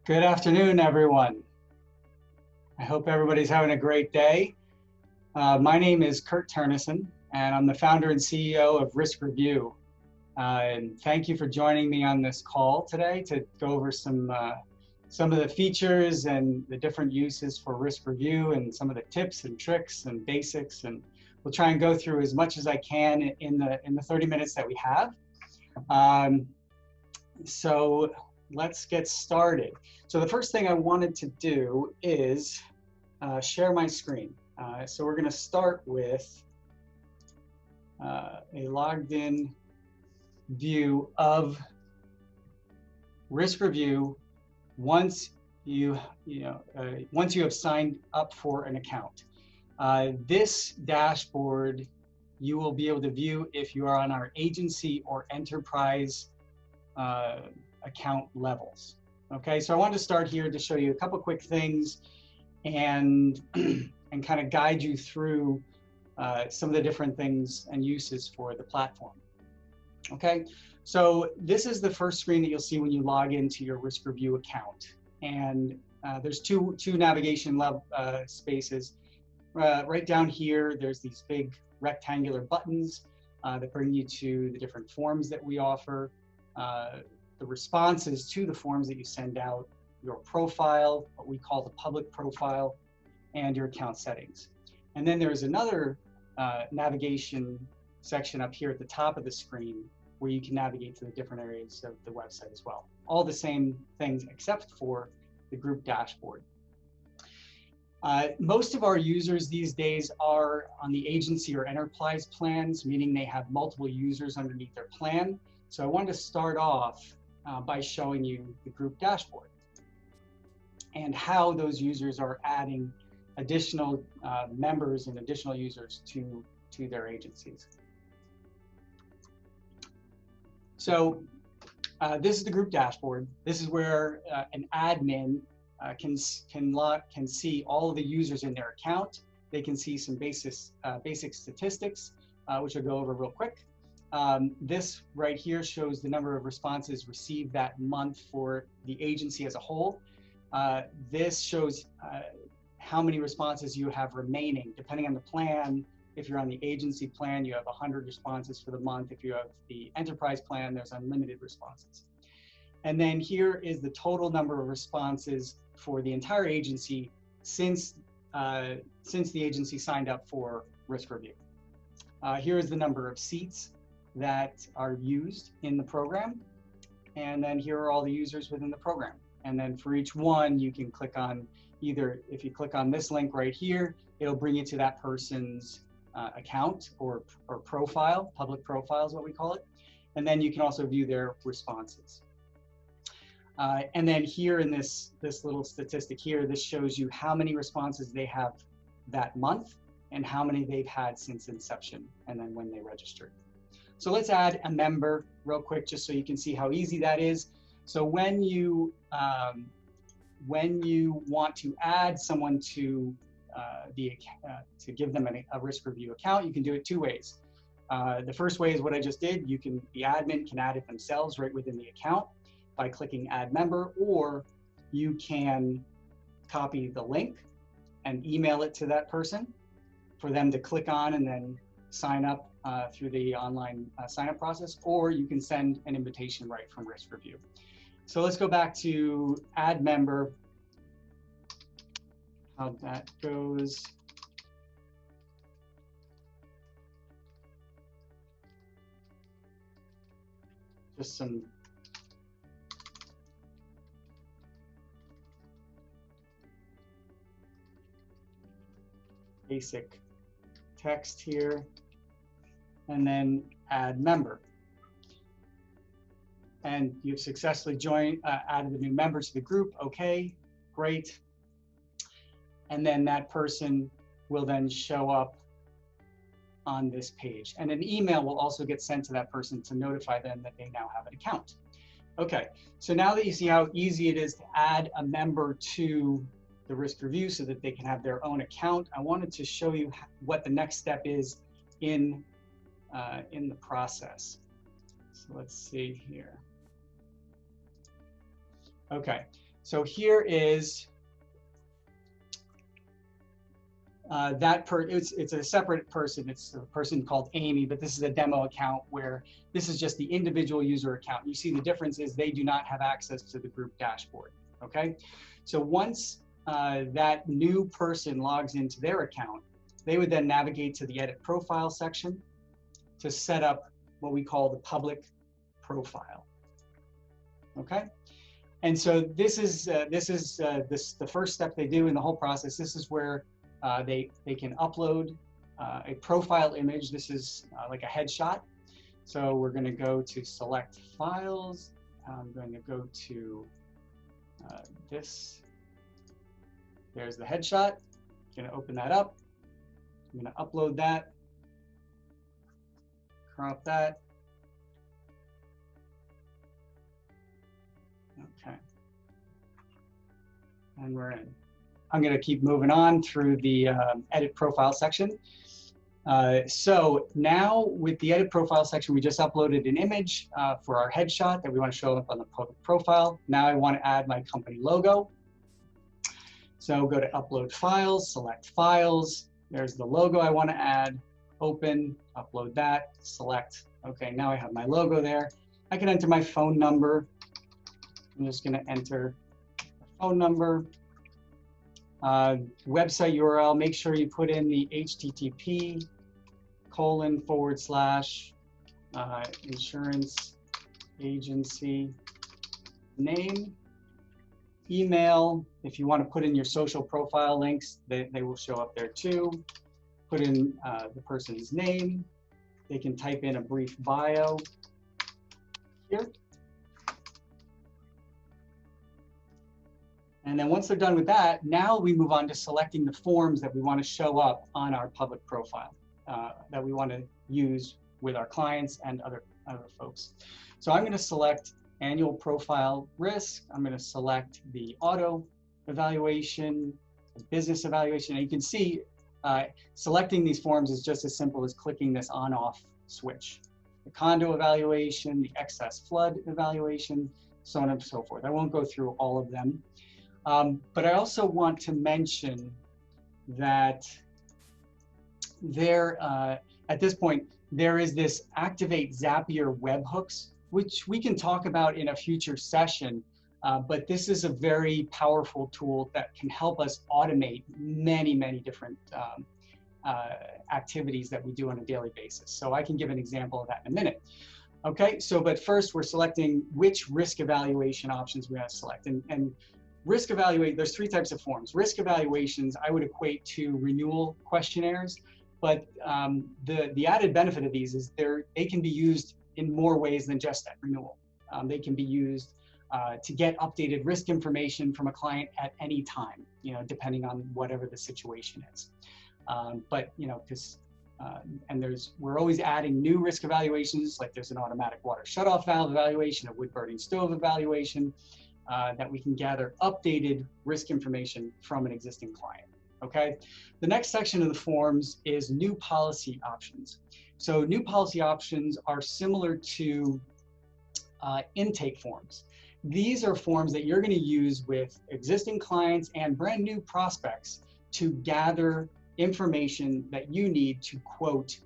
Good afternoon, everyone. I hope everybody's having a great day. My name is Kurt Turnison, and I'm the founder and CEO of RiskRevu. And thank you for joining me on this call today to go over some of the features and the different uses for RiskRevu and some of the tips and tricks and basics. And we'll try and go through as much as I can in the 30 minutes that we have. So let's get started. So the first thing I wanted to do is share my screen. So we're going to start with a logged in view of RiskRevu once you have signed up for an account. This dashboard you will be able to view if you are on our agency or enterprise account levels. Okay, so I wanted to start here to show you a couple quick things and kind of guide you through some of the different things and uses for the platform. Okay, so this is the first screen that you'll see when you log into your RiskRevu account, and there's two navigation spaces. Right down here, there's these big rectangular buttons that bring you to the different forms that we offer. The responses to the forms that you send out, your profile, what we call the public profile, and your account settings. And then there's another navigation section up here at the top of the screen where you can navigate to the different areas of the website as well. All the same things except for the group dashboard. Most of our users these days are on the agency or enterprise plans, meaning they have multiple users underneath their plan. So I wanted to start off by showing you the group dashboard and how those users are adding additional members and additional users to their agencies. So this is the group dashboard. This is where an admin can see all of the users in their account. They can see some basic statistics, which I'll go over real quick. This right here shows the number of responses received that month for the agency as a whole. This shows how many responses you have remaining, depending on the plan. If you're on the agency plan, you have 100 responses for the month. If you have the enterprise plan, there's unlimited responses. And then here is the total number of responses for the entire agency since the agency signed up for RiskRevu. Here is the number of seats that are used in the program, and then here are all the users within the program. And then for each one, you can click on either, if you click on this link right here, it'll bring you to that person's account or profile. Public profile is what we call it. And then you can also view their responses. And then here in this little statistic here, this shows you how many responses they have that month and how many they've had since inception and then when they registered. So let's add a member real quick, just so you can see how easy that is. So when you want to add someone to give them a RiskRevu account, you can do it two ways. The first way is what I just did. The admin can add it themselves right within the account by clicking Add Member, or you can copy the link and email it to that person for them to click on and then sign up through the online sign-up process, or you can send an invitation right from RiskRevu. So let's go back to Add Member, how that goes. Just some basic text here, and then Add Member. And you've successfully added a new member to the group. Okay, great. And then that person will then show up on this page. And an email will also get sent to that person to notify them that they now have an account. Okay, so now that you see how easy it is to add a member to the RiskRevu so that they can have their own account, I wanted to show you what the next step is in the process. So let's see here. Okay, So here is it's a separate person. It's a person called Amy, but this is a demo account where this is just the individual user account. You see the difference is they do not have access to the group dashboard, okay? So once that new person logs into their account, they would then navigate to the edit profile section to set up what we call the public profile, okay? And so this is the first step they do in the whole process. This is where they can upload a profile image. This is like a headshot. So we're going to go to select files. I'm going to go to this. There's the headshot. I'm going to open that up. I'm going to upload that. Crop that. Okay. And we're in. I'm going to keep moving on through the edit profile section. So now with the edit profile section, we just uploaded an image for our headshot that we want to show up on the public profile. Now I want to add my company logo. So go to upload files, select files. There's the logo I want to add. Open, upload that, select. Okay, now I have my logo there. I can enter my phone number. I'm just going to enter the phone number. Website URL, make sure you put in the http:// insurance agency name. Email, if you want to put in your social profile links, they will show up there too. Put in the person's name. They can type in a brief bio here. And then once they're done with that, now we move on to selecting the forms that we want to show up on our public profile that we want to use with our clients and other folks. So I'm going to select annual profile risk. I'm going to select the auto evaluation, the business evaluation. And you can see selecting these forms is just as simple as clicking this on-off switch. The condo evaluation, the excess flood evaluation, so on and so forth. I won't go through all of them. But I also want to mention that there, at this point, there is this Activate Zapier webhooks, which we can talk about in a future session. But this is a very powerful tool that can help us automate many, many different activities that we do on a daily basis. So I can give an example of that in a minute. Okay, so but first we're selecting which risk evaluation options we want to select. And risk evaluate, there's three types of forms. Risk evaluations, I would equate to renewal questionnaires, but the added benefit of these is they can be used in more ways than just at renewal. They can be used to get updated risk information from a client at any time, depending on whatever the situation is. But because we're always adding new risk evaluations, like there's an automatic water shutoff valve evaluation, a wood burning stove evaluation, that we can gather updated risk information from an existing client. Okay. The next section of the forms is new policy options. So new policy options are similar to intake forms. These are forms that you're going to use with existing clients and brand new prospects to gather information that you need to quote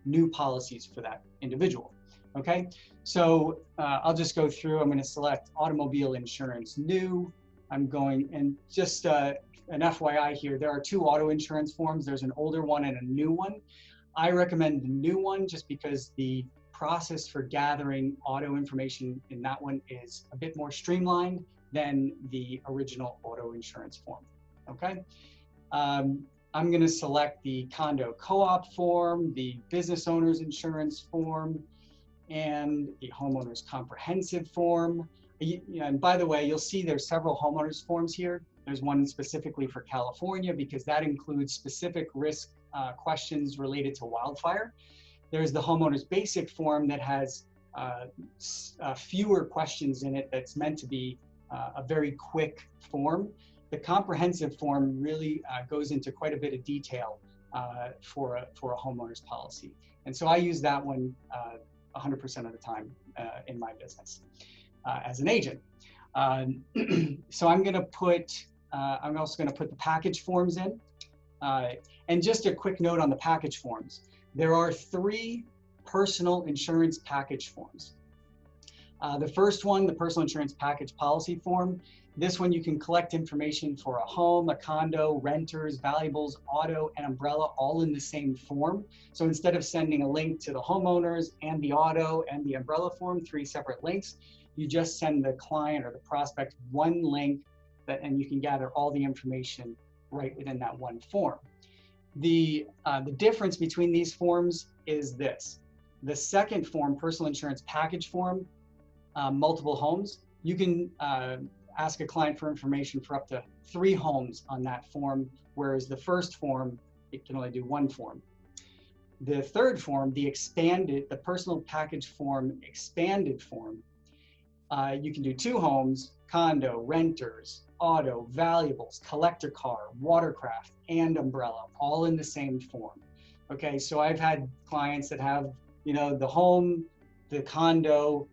new policies for that individual. Okay, so I'll just go through. I'm going to select automobile insurance new. I'm going, and just an FYI here, there are two auto insurance forms. There's an older one and a new one. I recommend the new one just because the process for gathering auto information in that one is a bit more streamlined than the original auto insurance form. Okay, I'm going to select the condo co-op form, the business owner's insurance form, and the homeowner's comprehensive form. And by the way, you'll see there's several homeowners forms here. There's one specifically for California because that includes specific risk questions related to wildfire. There's the homeowner's basic form that has fewer questions in it that's meant to be a very quick form. The comprehensive form really goes into quite a bit of detail for a homeowner's policy. And so I use that one 100% of the time in my business as an agent. So I'm also going to put the package forms in. And just a quick note on the package forms. There are 3 personal insurance package forms. The first one, the personal insurance package policy form. This one you can collect information for a home, a condo, renters, valuables, auto, and umbrella all in the same form. So instead of sending a link to the homeowners and the auto and the umbrella form, 3 separate links, you just send the client or the prospect one link and you can gather all the information right within that one form. The difference between these forms is this. The second form, personal insurance package form, multiple homes, you can ask a client for information for up to 3 homes on that form, whereas the first form, it can only do 1 form. The third form, the personal package form expanded form, you can do 2 homes, condo, renters, auto, valuables, collector car, watercraft, and umbrella, all in the same form. Okay, so I've had clients that have, the home, the condo,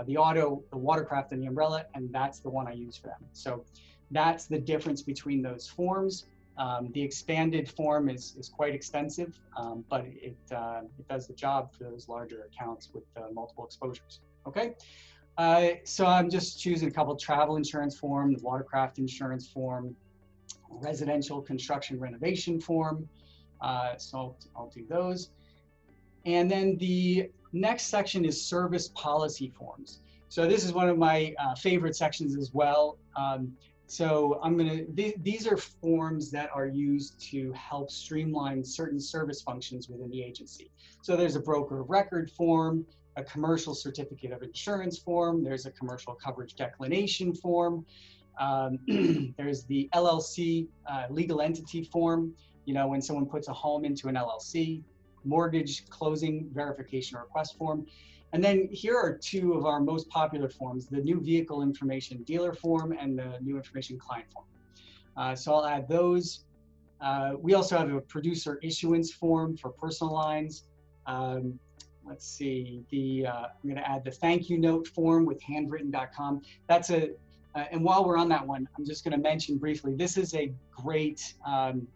the auto, the watercraft, and the umbrella, and that's the one I use for them. So that's the difference between those forms. The expanded form is quite expensive, but it does the job for those larger accounts with multiple exposures. Okay, so I'm just choosing a couple travel insurance form, the watercraft insurance form, residential construction renovation form. So I'll do those. And then the next section is service policy forms. So this is one of my favorite sections as well. So these are forms that are used to help streamline certain service functions within the agency. So there's a broker of record form, a commercial certificate of insurance form, there's a commercial coverage declination form, there's the LLC legal entity form, when someone puts a home into an LLC, mortgage closing verification request form. And then here are 2 of our most popular forms, the new vehicle information dealer form and the new information client form. So I'll add those. We also have a producer issuance form for personal lines. Let's see, I'm going to add the thank you note form with handwritten.com. That's and while we're on that one, I'm just going to mention briefly, this is a great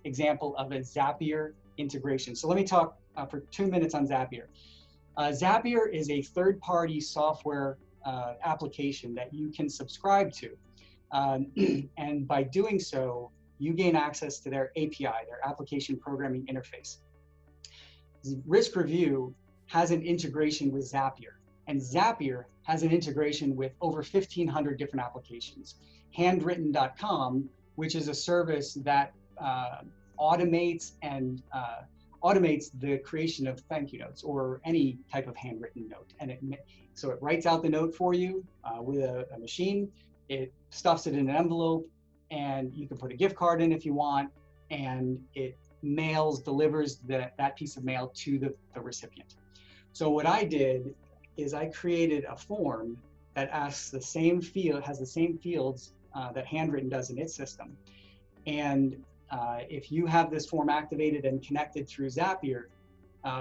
example of a Zapier integration. So let me talk for 2 minutes on Zapier. Zapier is a third-party software application that you can subscribe to. And by doing so, you gain access to their API, their application programming interface. RiskRevu has an integration with Zapier, and Zapier has an integration with over 1,500 different applications. Handwritten.com, which is a service that automates the creation of thank you notes or any type of handwritten note. And so it writes out the note for you with a machine, it stuffs it in an envelope, and you can put a gift card in if you want, and it delivers that piece of mail to the recipient. So what I did is I created a form that asks has the same fields that Handwritten does in its system. And if you have this form activated and connected through Zapier,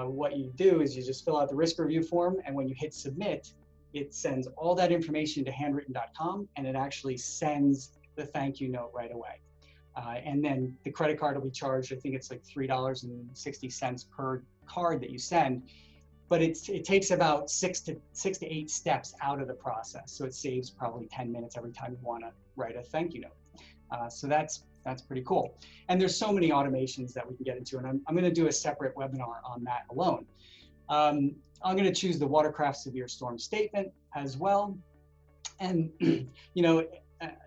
what you do is you just fill out the RiskRevu form, and when you hit submit, it sends all that information to handwritten.com, and it actually sends the thank you note right away. And then the credit card will be charged, I think it's like $3.60 per card that you send, but it takes about 6 to 8 steps out of the process. So it saves probably 10 minutes every time you want to write a thank you note. So that's pretty cool. And there's so many automations that we can get into, and I'm going to do a separate webinar on that alone. I'm going to choose the watercraft severe storm statement as well. And,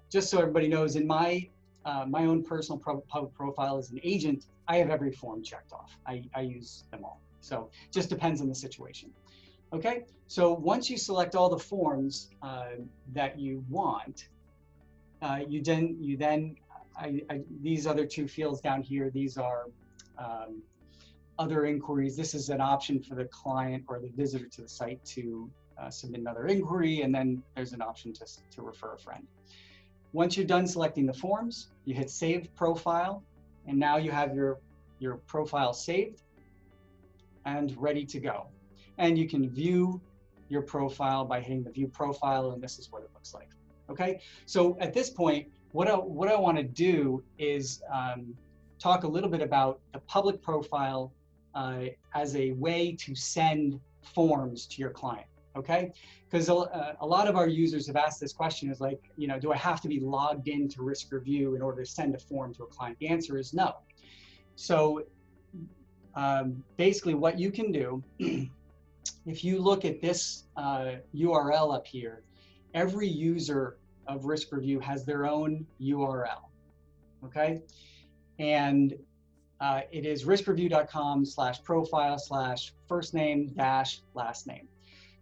just so everybody knows, in my own personal public profile as an agent, I have every form checked off. I use them all. So just depends on the situation. Okay, so once you select all the forms that you want, these other 2 fields down here, these are other inquiries. This is an option for the client or the visitor to the site to submit another inquiry, and then there's an option to refer a friend. Once you're done selecting the forms, you hit Save Profile, and now you have your profile saved and ready to go. And you can view your profile by hitting the View Profile, and this is what it looks like. Okay, so at this point, what I want to do is talk a little bit about the public profile as a way to send forms to your client. Okay, because a lot of our users have asked this question, is like, you know, do I have to be logged into RiskRevu in order to send a form to a client? The answer is no. So basically what you can do, if you look at this URL up here, every user of RiskRevu has their own URL, okay? And it is riskrevu.com/profile/first name-last name.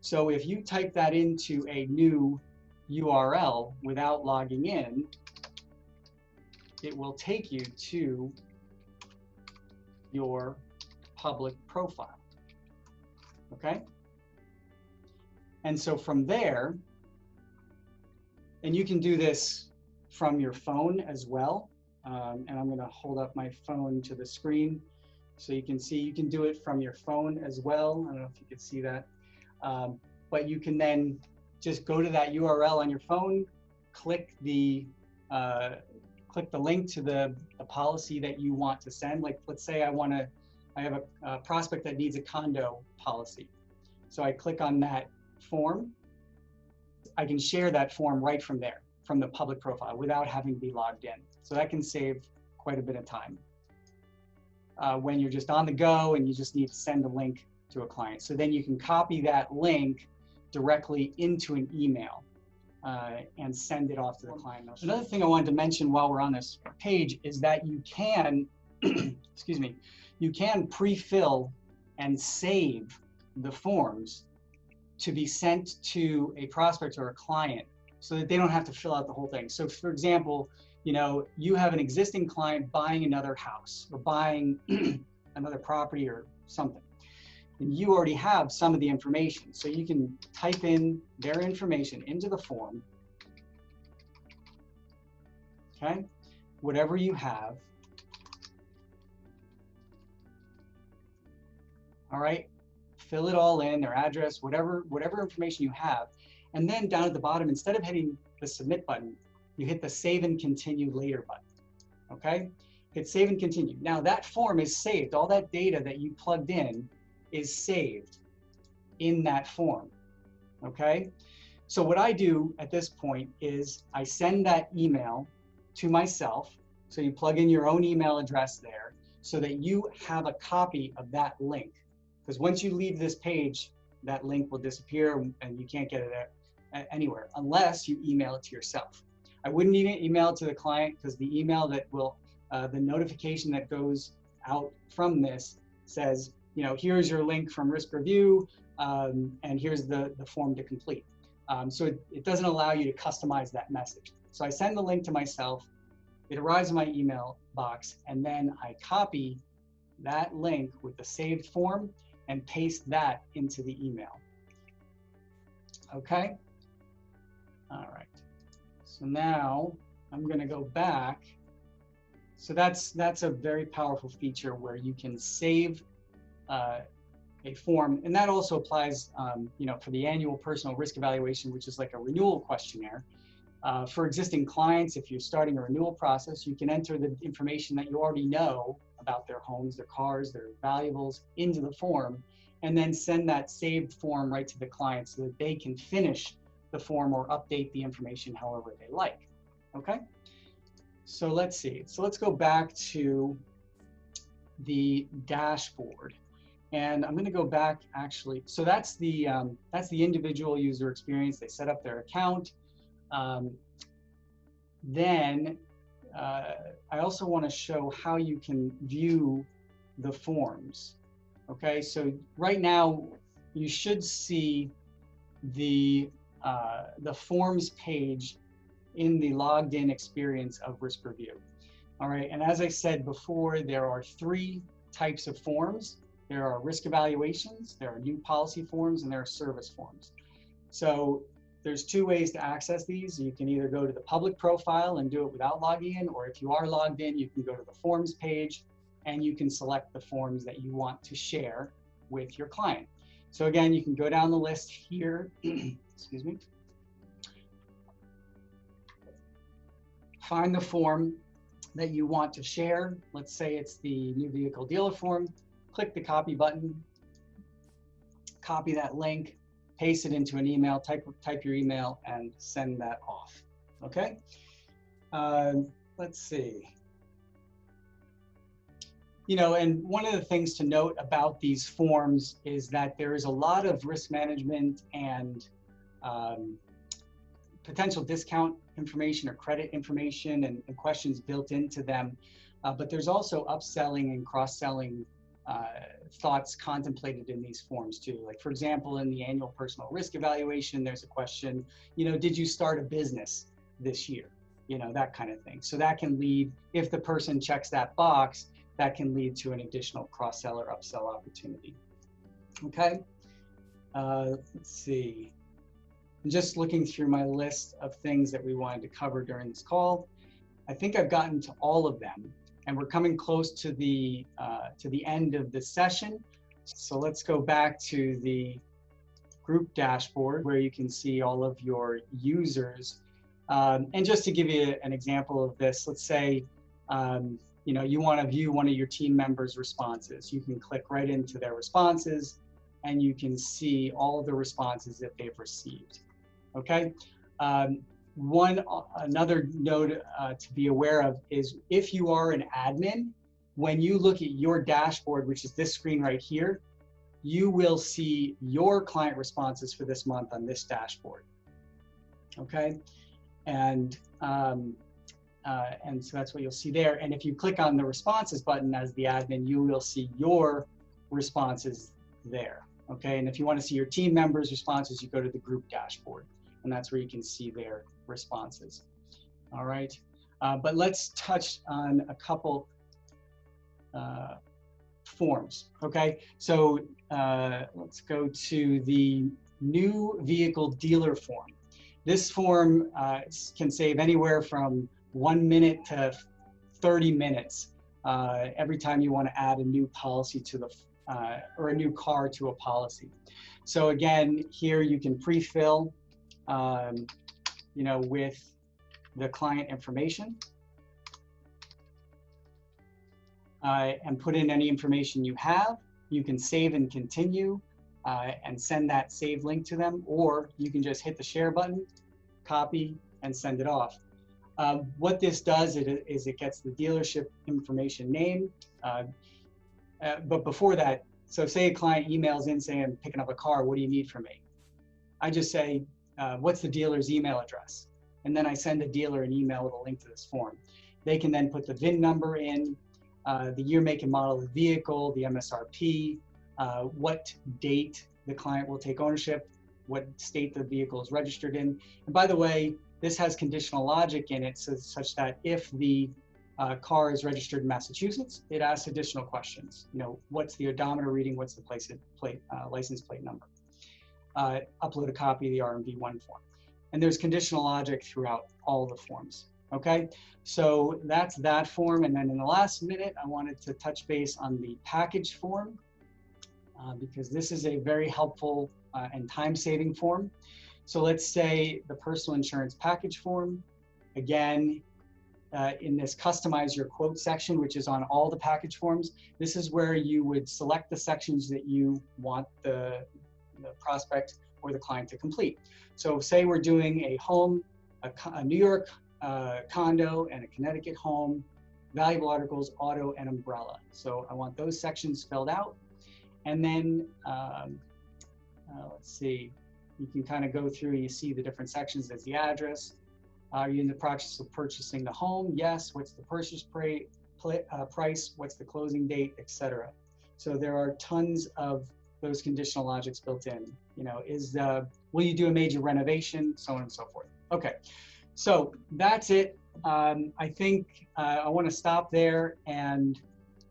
So if you type that into a new URL without logging in, it will take you to your public profile, okay? And so from there, and you can do this from your phone as well. And I'm gonna hold up my phone to the screen so you can see, you can do it from your phone as well. I don't know if you can see that. But you can then just go to that URL on your phone, click the link to the policy that you want to send. Like, let's say I have a prospect that needs a condo policy. So I click on that form. I can share that form right from there, from the public profile, without having to be logged in. So that can save quite a bit of time when you're just on the go and you just need to send a link to a client. So then you can copy that link directly into an email and send it off to the client. Another thing I wanted to mention while we're on this page is that you can, excuse me, you can pre-fill and save the forms to be sent to a prospect or a client so that they don't have to fill out the whole thing. So for example, you know, you have an existing client buying another house or buying another property or something, and you already have some of the information. So you can type in their information into the form, okay? Whatever you have. All right, fill it all in, their address, whatever information you have. And then down at the bottom, instead of hitting the submit button, you hit the save and continue later button, okay? Hit save and continue. Now that form is saved. All that data that you plugged in is saved in that form, okay? So what I do at this point is I send that email to myself. So you plug in your own email address there so that you have a copy of that link. Because once you leave this page, that link will disappear and you can't get it anywhere unless you email it to yourself. I wouldn't even email it to the client, because the email that will, the notification that goes out from this says, you know, here's your link from RiskRevu, and here's the form to complete. So it doesn't allow you to customize that message. So I send the link to myself, it arrives in my email box, and then I copy that link with the saved form and paste that into the email. Okay? All right. So now I'm going to go back. So that's a very powerful feature where you can save a form, and that also applies, you know, for the annual personal risk evaluation, which is like a renewal questionnaire. For existing clients, if you're starting a renewal process, you can enter the information that you already know about their homes, their cars, their valuables into the form, and then send that saved form right to the client so that they can finish the form or update the information however they like. Okay? So let's see. So let's go back to the dashboard. And I'm going to go back actually. So that's the individual user experience. They set up their account. Then I also want to show how you can view the forms. Okay, so right now you should see the forms page in the logged in experience of RiskRevu. All right, and as I said before, there are 3 types of forms. There are risk evaluations, there are new policy forms, and there are service forms. So there's 2 ways to access these. You can either go to the public profile and do it without logging in, or if you are logged in, you can go to the forms page and you can select the forms that you want to share with your client. So again, you can go down the list here, excuse me. find the form that you want to share. Let's say it's the new vehicle dealer form. Click the copy button, copy that link, paste it into an email, type your email, and send that off. Okay? Let's see. You know, and one of the things to note about these forms is that there is a lot of risk management and potential discount information or credit information and questions built into them. But there's also upselling and cross-selling thoughts contemplated in these forms too. Like for example, in the annual personal risk evaluation, there's a question, you know, did you start a business this year? You know, that kind of thing. So that can lead, if the person checks that box, that can lead to an additional cross-sell or upsell opportunity. Okay, let's see. I'm just looking through my list of things that we wanted to cover during this call. I think I've gotten to all of them, and we're coming close to the end of the session. So let's go back to the group dashboard where you can see all of your users. And just to give you an example of this, let's say you know, you want to view one of your team members' responses. You can click right into their responses, and you can see all of the responses that they've received. Okay. Another note to be aware of is if you are an admin, when you look at your dashboard, which is this screen right here, you will see your client responses for this month on this dashboard. Okay. And so that's what you'll see there. And if you click on the responses button as the admin, you will see your responses there. Okay, and if you want to see your team members' responses, you go to the group dashboard, and that's where you can see their responses. All right, but let's touch on a couple forms. Okay, so let's go to the new vehicle dealer form. This form can save anywhere from 1 minute to 30 minutes every time you want to add a new policy to the or a new car to a policy. So again, here you can pre-fill, you know, with the client information and put in any information you have. You can save and continue and send that save link to them, or you can just hit the share button, copy, and send it off. What this does is it gets the dealership information name. But before that, so say a client emails in saying, I'm picking up a car, what do you need from me? I just say, what's the dealer's email address? And then I send the dealer an email with a link to this form. They can then put the VIN number in, the year, make, and model of the vehicle, the MSRP, what date the client will take ownership, what state the vehicle is registered in. And by the way, this has conditional logic in it such that if the car is registered in Massachusetts, it asks additional questions. You know, what's the odometer reading? What's the license plate number? Upload a copy of the RMV1 form. And there's conditional logic throughout all the forms. Okay, so that's that form. And then in the last minute, I wanted to touch base on the package form because this is a very helpful and time-saving form. So let's say the personal insurance package form. Again, in this customize your quote section, which is on all the package forms, this is where you would select the sections that you want the prospect or the client to complete. So say we're doing a home, a New York condo and a Connecticut home, valuable articles, auto, and umbrella. So I want those sections filled out. And then let's see, you can kind of go through, you see the different sections. There's the address. Are you in the process of purchasing the home? Yes. What's the purchase price? What's the closing date, etc. So there are tons of those conditional logics built in. You know, will you do a major renovation? So on and so forth. Okay, so that's it. I think I want to stop there and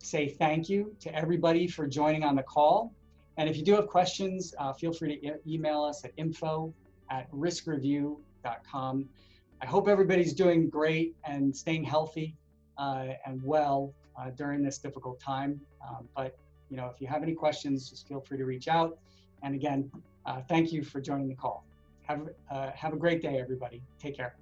say thank you to everybody for joining on the call. And if you do have questions, feel free to email us at info@riskrevu.com. I hope everybody's doing great and staying healthy and well during this difficult time. But you know, if you have any questions, just feel free to reach out. And again, thank you for joining the call. Have a great day, everybody. Take care.